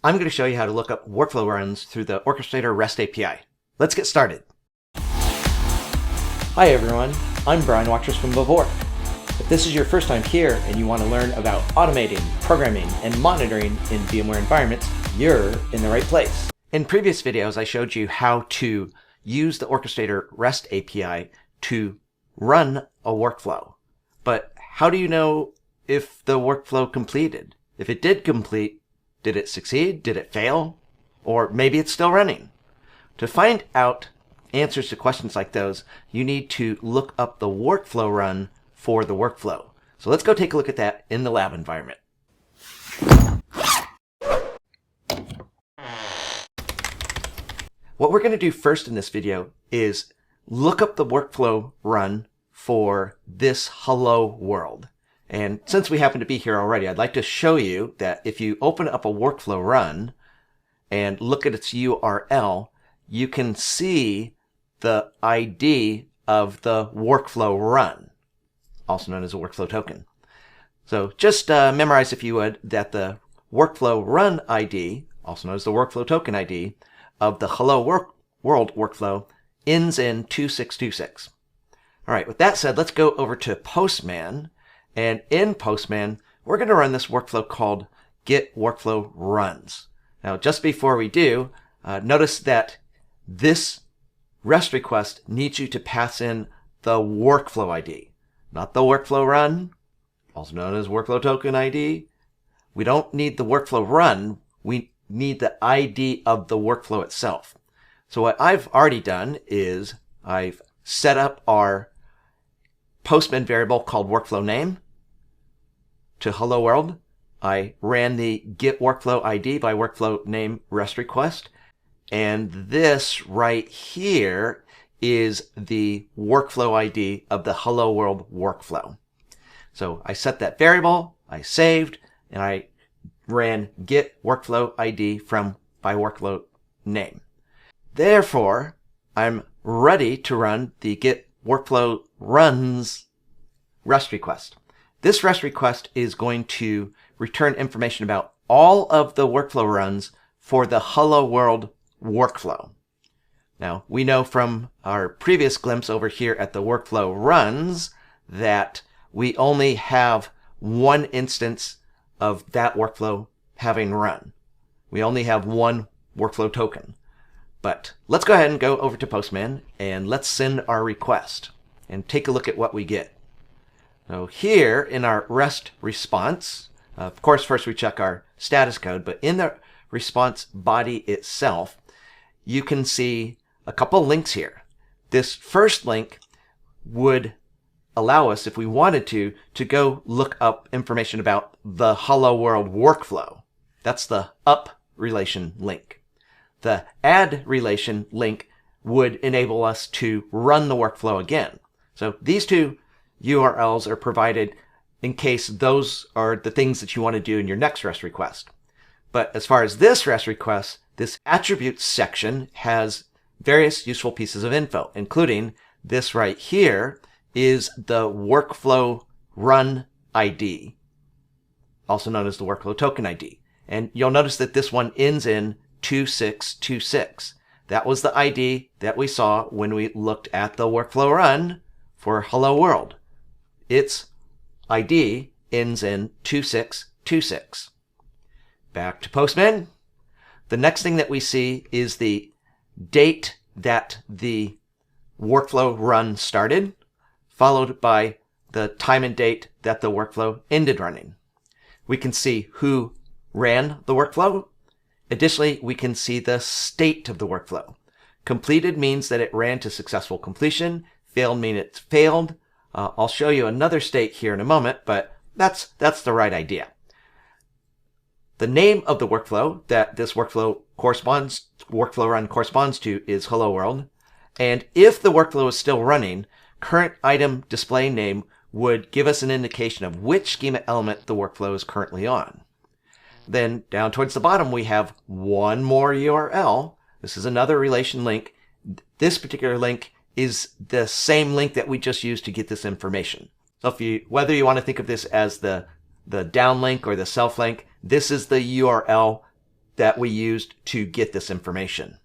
I'm going to show you how to look up workflow runs through the Orchestrator REST API. Let's get started. Hi everyone, I'm Watrous from VVork. If this is your first time here and you want to learn about automating, programming, and monitoring in VMware environments, you're in the right place. In previous videos, I showed you how to use the Orchestrator REST API to run a workflow. But how do you know if the workflow completed? If it did complete, did it succeed? Did it fail? Or maybe it's still running. To find out answers to questions like those, you need to look up the workflow run for the workflow. So let's go take a look at that in the lab environment. What we're going to do first in this video is look up the workflow run for this hello world. And since we happen to be here already, I'd like to show you that if you open up a workflow run and look at its URL, you can see the ID of the workflow run, also known as a workflow token. So just memorize, if you would, that the workflow run ID, also known as the workflow token ID, of the hello world workflow ends in 2626. All right, with that said, let's go over to Postman. And in Postman, we're going to run this workflow called get workflow runs. Now, just before we do, notice that this REST request needs you to pass in the workflow ID, not the workflow run, also known as workflow token ID. We don't need the workflow run. We need the ID of the workflow itself. So what I've already done is I've set up our Postman variable called workflow name to hello world. I ran the get workflow ID by workflow name REST request. And this right here is the workflow ID of the hello world workflow. So I set that variable, I saved, and I ran get workflow ID from by workflow name. Therefore, I'm ready to run the get workflow runs REST request. This REST request is going to return information about all of the workflow runs for the hello world workflow. Now, we know from our previous glimpse over here at the workflow runs that we only have one instance of that workflow having run. We only have one workflow token. But let's go ahead and go over to Postman and let's send our request and take a look at what we get. So here in our REST response, of course, first we check our status code, but in the response body itself, you can see a couple links here. This first link would allow us, if we wanted to go look up information about the hello world workflow. That's the up relation link. The add relation link would enable us to run the workflow again. So these two URLs are provided in case those are the things that you want to do in your next REST request. But as far as this REST request, this attributes section has various useful pieces of info, including this right here is the workflow run ID, also known as the workflow token ID. And you'll notice that this one ends in 2626. That was the ID that we saw when we looked at the workflow run for hello world. Its ID ends in 2626. Back to Postman. The next thing that we see is the date that the workflow run started, followed by the time and date that the workflow ended running. We can see who ran the workflow. Additionally, we can see the state of the workflow. Completed means that it ran to successful completion. Failed means it failed. I'll show you another state here in a moment, but that's the right idea. The name of the workflow that this workflow run corresponds to is hello world. And if the workflow is still running, current item display name would give us an indication of which schema element the workflow is currently on. Then down towards the bottom, we have one more URL. This is another relation link. This particular link is the same link that we just used to get this information. So whether you want to think of this as the downlink or the self link, this is the URL that we used to get this information.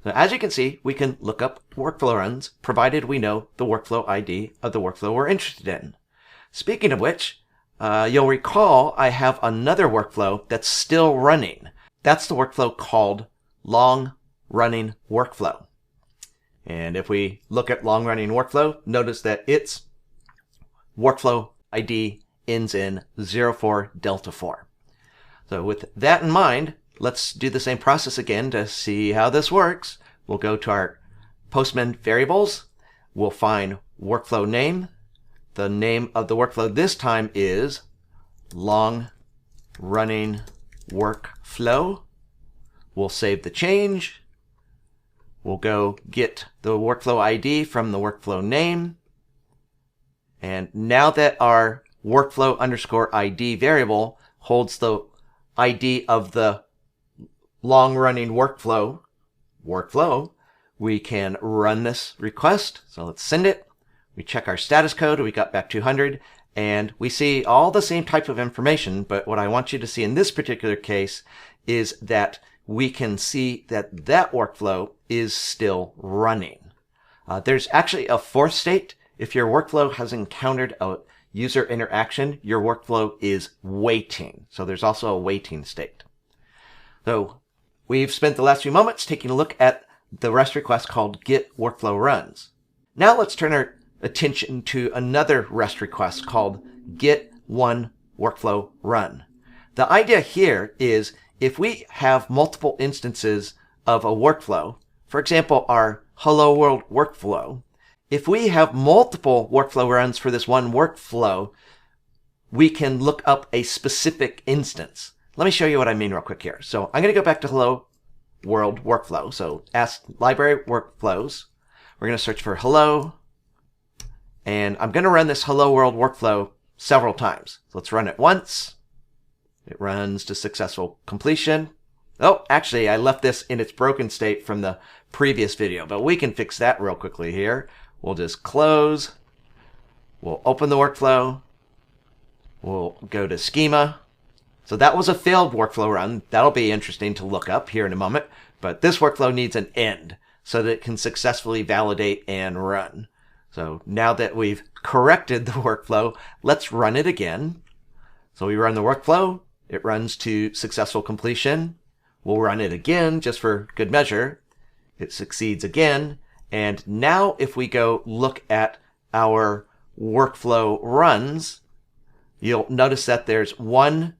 So as you can see, we can look up workflow runs, provided we know the workflow ID of the workflow we're interested in. Speaking of which, you'll recall I have another workflow that's still running. That's the workflow called long running workflow. And if we look at long running workflow, notice that its workflow ID ends in 04 delta 4. So with that in mind, let's do the same process again to see how this works. We'll go to our Postman variables. We'll find workflow name. The name of the workflow this time is long running workflow. We'll save the change. We'll go get the workflow ID from the workflow name. And now that our workflow underscore ID variable holds the ID of the long running workflow, we can run this request. So let's send it. We check our status code. We got back 200 and we see all the same type of information. But what I want you to see in this particular case is that we can see that that workflow is still running. There's actually a fourth state. If your workflow has encountered a user interaction, your workflow is waiting. So there's also a waiting state. So we've spent the last few moments taking a look at the REST request called get workflow runs. Now let's turn our attention to another REST request called get one workflow run. The idea here is if we have multiple instances of a workflow, for example, our hello world workflow, if we have multiple workflow runs for this one workflow, we can look up a specific instance. Let me show you what I mean real quick here. So I'm going to go back to hello world workflow. So ask library workflows. We're going to search for hello. And I'm going to run this hello world workflow several times. So let's run it once. It runs to successful completion. Oh, actually, I left this in its broken state from the previous video, but we can fix that real quickly here. We'll just close. We'll open the workflow. We'll go to schema. So that was a failed workflow run. That'll be interesting to look up here in a moment. But this workflow needs an end so that it can successfully validate and run. So now that we've corrected the workflow, let's run it again. So we run the workflow. It runs to successful completion. We'll run it again just for good measure. It succeeds again. And now if we go look at our workflow runs, you'll notice that there's 1,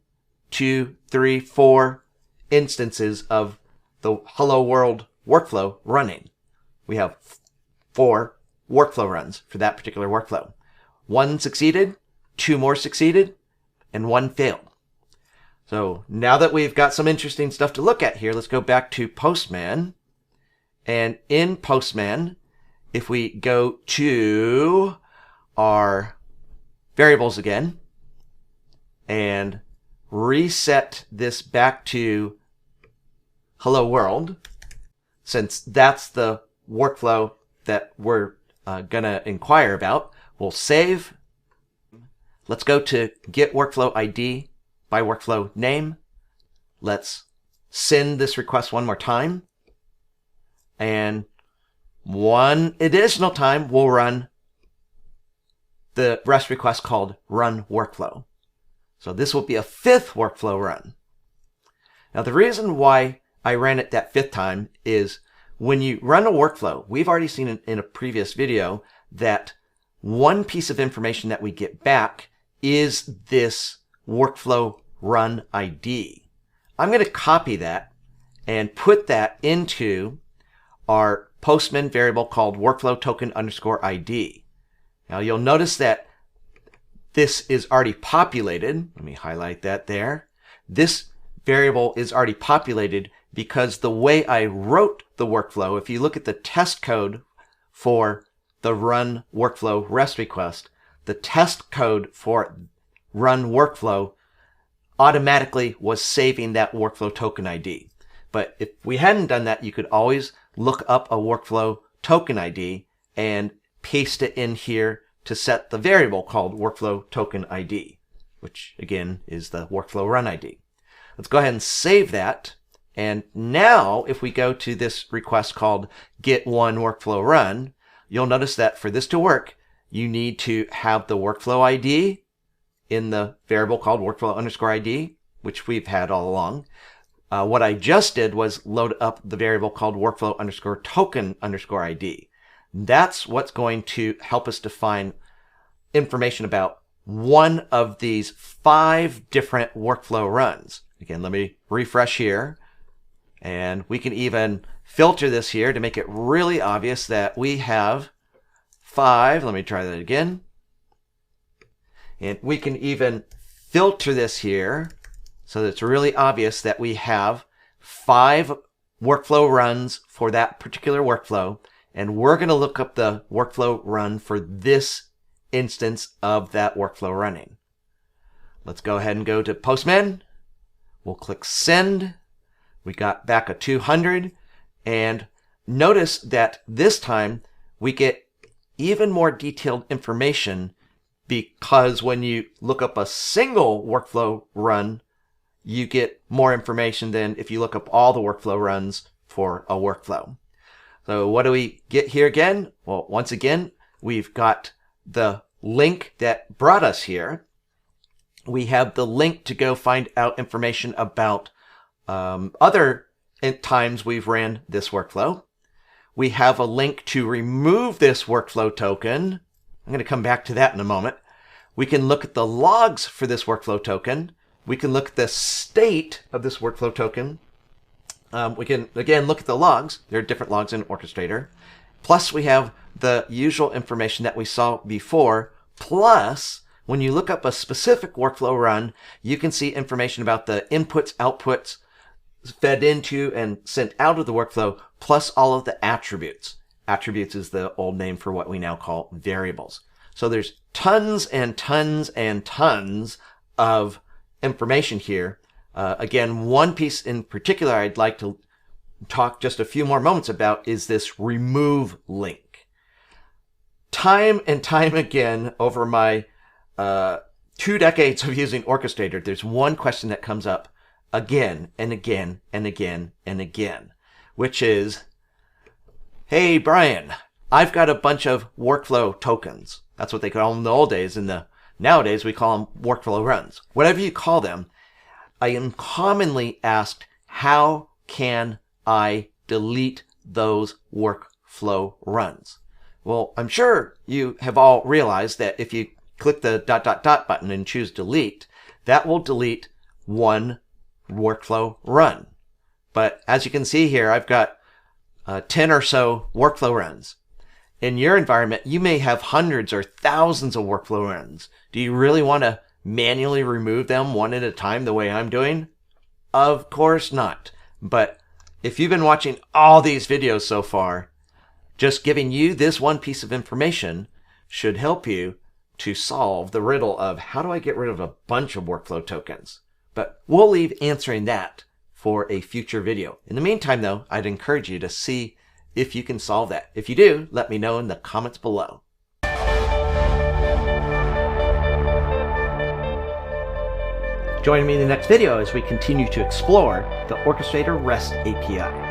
2, 3, 4 instances of the hello world workflow running. We have 4 workflow runs for that particular workflow. 1 succeeded, 2 more succeeded, and 1 failed. So now that we've got some interesting stuff to look at here, let's go back to Postman. And in Postman, if we go to our variables again and reset this back to hello world, since that's the workflow that we're going to inquire about, we'll save. Let's go to get workflow ID by workflow name. Let's send this request one more time. And one additional time, we'll run the REST request called run workflow. So this will be a 5th workflow run. Now the reason why I ran it that 5th time is when you run a workflow, we've already seen in a previous video that one piece of information that we get back is this workflow run ID. I'm going to copy that and put that into our Postman variable called workflow token underscore ID. Now you'll notice that this is already populated. Let me highlight that there. This variable is already populated because the way I wrote the workflow, if you look at the test code for the run workflow REST request, the test code for run workflow automatically was saving that workflow token ID. But if we hadn't done that, you could always look up a workflow token ID and paste it in here to set the variable called workflow token ID, which again is the workflow run ID. Let's go ahead and save that. And now if we go to this request called get one workflow run, you'll notice that for this to work, you need to have the workflow ID in the variable called workflow_ID, which we've had all along. What I just did was load up the variable called workflow_token_ID. That's what's going to help us define information about one of these 5 different workflow runs. Again, let me refresh here. And we can even filter this here to make it really obvious that we have 5. Let me try that again. And we can even filter this here so that it's really obvious that we have 5 workflow runs for that particular workflow. And we're going to look up the workflow run for this instance of that workflow running. Let's go ahead and go to Postman. We'll click send. We got back a 200. And notice that this time we get even more detailed information, because when you look up a single workflow run, you get more information than if you look up all the workflow runs for a workflow. So what do we get here again? Well, once again, we've got the link that brought us here. We have the link to go find out information about other times we've ran this workflow. We have a link to remove this workflow token. I'm going to come back to that in a moment. We can look at the logs for this workflow token. We can look at the state of this workflow token. We can, again, look at the logs. There are different logs in Orchestrator. Plus, we have the usual information that we saw before. Plus, when you look up a specific workflow run, you can see information about the inputs, outputs, fed into and sent out of the workflow, plus all of the attributes. Attributes is the old name for what we now call variables. So there's tons and tons and tons of information here. Again, one piece in particular I'd like to talk just a few more moments about is this remove link. Time and time again over my 2 decades of using Orchestrator, there's one question that comes up again and again and again and again, which is, hey, Brian, I've got a bunch of workflow tokens. That's what they call them in the old days. Nowadays, we call them workflow runs. Whatever you call them, I am commonly asked, how can I delete those workflow runs? Well, I'm sure you have all realized that if you click the ... button and choose delete, that will delete one workflow run. But as you can see here, I've got 10 or so workflow runs. In your environment, you may have hundreds or thousands of workflow runs. Do you really want to manually remove them one at a time the way I'm doing? Of course not. But if you've been watching all these videos so far, just giving you this one piece of information should help you to solve the riddle of how do I get rid of a bunch of workflow tokens? But we'll leave answering that for a future video. In the meantime, though, I'd encourage you to see if you can solve that. If you do, let me know in the comments below. Join me in the next video as we continue to explore the Orchestrator REST API.